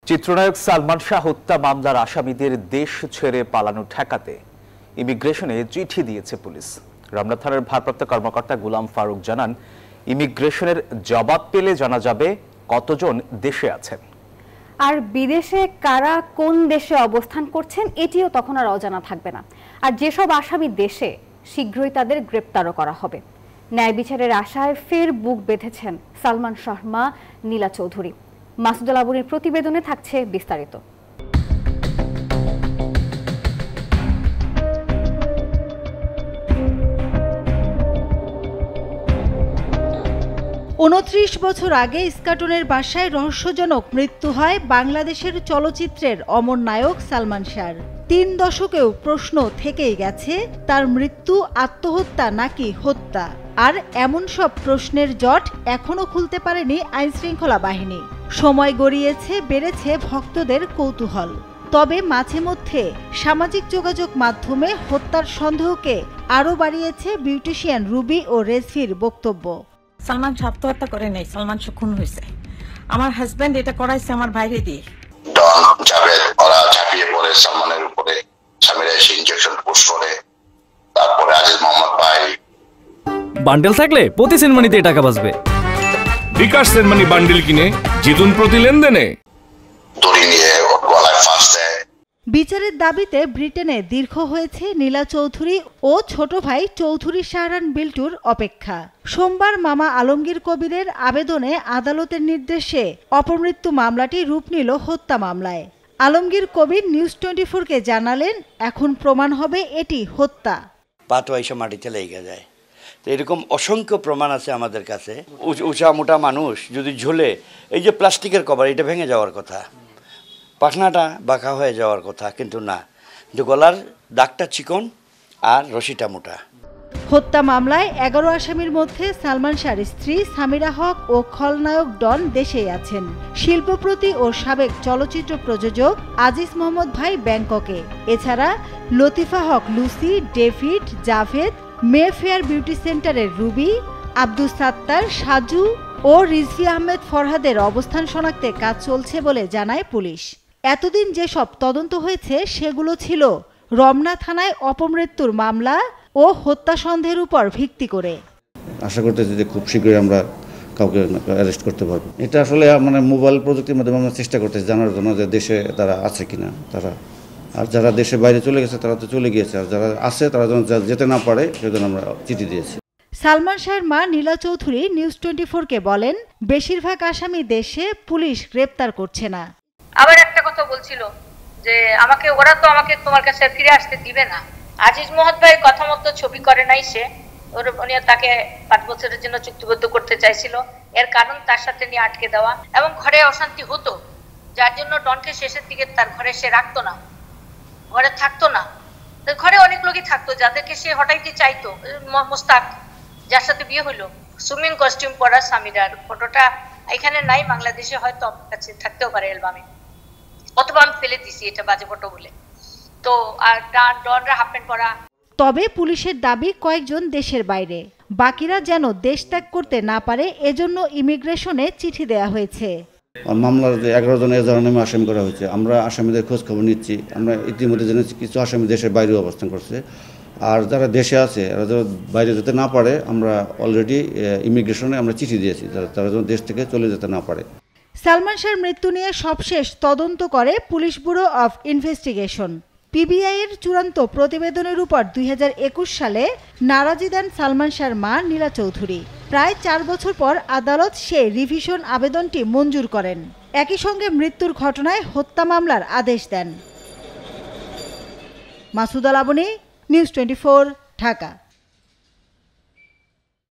চিত্রনায়ক সালমান শাহ হত্যা মামলার আসামিদের দেশ ছেড়ে পালানো ঠেকাতে ইমিগ্রেশনে চিঠি দিয়েছে পুলিশ। রমনা থানার ভারপ্রাপ্ত কর্মকর্তা গোলাম ফারুক জানান, ইমিগ্রেশনের জবাব পেলে জানা যাবে কতজন দেশে আছেন। আর বিদেশে কারা কোন দেশে অবস্থান করছেন এটিও তখন আর অজানা থাকবে না। আর যেসব আসামি দেশে, শীঘ্রই তাদের গ্রেপ্তারও করা হবে। ন্যায় বিচারের আশায় ফের বুক বেঁধেছেন সালমান শাহর মা নীলা চৌধুরী। মাসুদুল আবুনের প্রতিবেদনে থাকছে বিস্তারিত। উনত্রিশ বছর আগে ইস্কাটনের বাসায় রহস্যজনক মৃত্যু হয় বাংলাদেশের চলচ্চিত্রের অমর নায়ক সালমান শাহর। 3 দশকেও প্রশ্ন থেকেই গেছে, তার মৃত্যু আত্মহত্যা নাকি হত্যা। আর এমন সব প্রশ্নের জট এখনো খুলতে পারেনি আইনশৃঙ্খলা বাহিনী। সময় গড়িয়েছে, বেড়েছে ভক্তদের কৌতূহল। তবে মাঝে মধ্যে সামাজিক যোগাযোগ মাধ্যমে হত্যার সন্দেহকে আরও বাড়িয়েছে বিউটিশিয়ান রুবি ও রেজভির বক্তব্য। সালমান শাহ আত্মহত্যা করে নাই, সালমান শাহ খুন হয়েছে। আমার হাজবেন্ড এটা করাইছে আমার বাইরে দিয়ে। ডন জাভেদ ওরা ঝাঁপিয়ে পড়ে সালমানের উপরে, স্বামীরা এসে ইনজেকশন পুশ করে। তারপরে আজিজ মোহাম্মদ ভাই বান্ডেল থাকলে প্রতি সেনমানিতে টাকা বাঁচবে। বিকাশ সেনমানি বান্ডেল কিনে জিতুন প্রতি লেনদেনে। দড়ি নিয়ে ওর গলায় ফাঁস দেয়। বিচারের দাবিতে ব্রিটেনে দীর্ঘ হয়েছে নীলা চৌধুরী ও ছোট ভাই চৌধুরী শাহরান বিল্টুর অপেক্ষা। সোমবার মামা আলমগীর কবিরের আবেদনে আদালতের নির্দেশে অপমৃত্যু মামলাটি রূপ নিল হত্যা মামলায়। আলমগীর কবির নিউজ 24-কে জানালেন, এখন প্রমাণ হবে এটি হত্যা। পাতো এসে মাটিতে লেগে যায়। তো এরকম অসংখ্য প্রমাণ আছে আমাদের কাছে। উঁচা মোটা মানুষ যদি ঝুলে, এই যে প্লাস্টিকের কভার, এটা ভেঙে যাওয়ার কথা, পাখনাটা বাঁকা হয়ে যাওয়ার কথা, কিন্তু না, গলার দাগটা চিকন আর রশিটা মোটা। হত্যা মামলায় 11 আসামির মধ্যে সালমান শাহর স্ত্রী সামিরা হক ও খলনায়ক ডন দেশেই আছেন। শিল্পপতি ও সাবেক চলচ্চিত্র প্রযোজক আজিজ মোহাম্মদ ভাই ব্যাংককে। এছাড়া লতিফা হক লুসি, ডেভিড, জাভেদ, মে ফেয়ার বিউটি সেন্টারের রুবি, আব্দুস সাত্তার, সাজু ও রিজভি আহমেদ ফরহাদের অবস্থান শনাক্তে কাজ চলছে বলে জানায় পুলিশ। এতদিন যেসব তদন্ত হয়েছে সেগুলো ছিল রমনা থানায় অপমৃত্যুর মামলা ও হত্যা সন্দেহের উপর ভিত্তি করে। আশা করতেছি যে খুব শীঘ্রই আমরা কাউকে অ্যারেস্ট করতে পারবো। এটা আসলে মোবাইল প্রযুক্তির মাধ্যমে আমরা চেষ্টা করতেছি জানার জন্য যে দেশে তারা আছে কিনা। আর যারা দেশে বাইরে চলে গেছে তারা তো চলে গিয়েছে, আর যারা আছে তারা যেন যেতে না পারে সেজন্য আমরা চিঠি দিয়েছি। সালমান শাহর মা নীলা চৌধুরী নিউজ 24-কে বলেন, বেশিরভাগ আসামি দেশে, পুলিশ গ্রেপ্তার করছে না। আবার একটা কথা বলছিল যে ওরা তো আমাকে তোমার কাছে ফিরে আসতে দিবে না। আজিজ মোহাম্মদ ভাই কথা মতো ছবি করে নাই, সে উনি তাকে 5 বছরের জন্য চুক্তিবদ্ধ করতে চাইছিল। এর কারণ তার সাথে নিয়ে আটকে দেওয়া এবং ঘরে অশান্তি হতো, যার জন্য ডনকে শেষের দিকে তার ঘরে সে রাখতো না, ঘরে থাকতো না। ঘরে অনেক লোকই থাকতো যাদেরকে সে হটাইতে চাইতো। মোস্তাক, যার সাথে বিয়ে হইলো, সুইমিং কস্টিউম পরা সামিরার ফটোটা এখানে নাই, বাংলাদেশে হয়তো আমার কাছে থাকতেও পারে অ্যালবামে, অথবা আমি ফেলে দিছি এটা বাজে ফটো বলে। তো আর ডনরা হাফ প্যান্ট পরা। তবে পুলিশের দাবি কয়েকজন দেশের বাইরে, বাকিরা যেন দেশ ত্যাগ করতে না পারে এজন্য ইমিগ্রেশনে চিঠি দেয়া হয়েছে। মামলার যে 11 জন এজাহার নামে আসামি করা হয়েছে, আমরা আসামিদের খোঁজ খবর নিচ্ছি। আমরা ইতিমধ্যে জেনেছি কিছু আসামি দেশের বাইরে অবস্থান করছে, আর যারা দেশে আছে এরা যারা বাইরে যেতে না পারে, আমরা অলরেডি ইমিগ্রেশনে আমরা চিঠি দিয়েছি তারা যেন দেশ থেকে চলে যেতে না পারে। সালমান শাহর মৃত্যু নিয়ে সবশেষ তদন্ত করে police bureau of investigation. PBI এর চূড়ান্ত প্রতিবেদনের উপর 2021 সালে নারাজি দেন সালমান শাহর মা নীলা চৌধুরী। প্রায় 4 বছর পর আদালত সেই রিভিশন আবেদনটি মঞ্জুর করেন। একই সঙ্গে মৃত্যুর ঘটনায় হত্যা মামলার আদেশ দেন। মাসুদুল আবুনি, নিউজ 24, ঢাকা।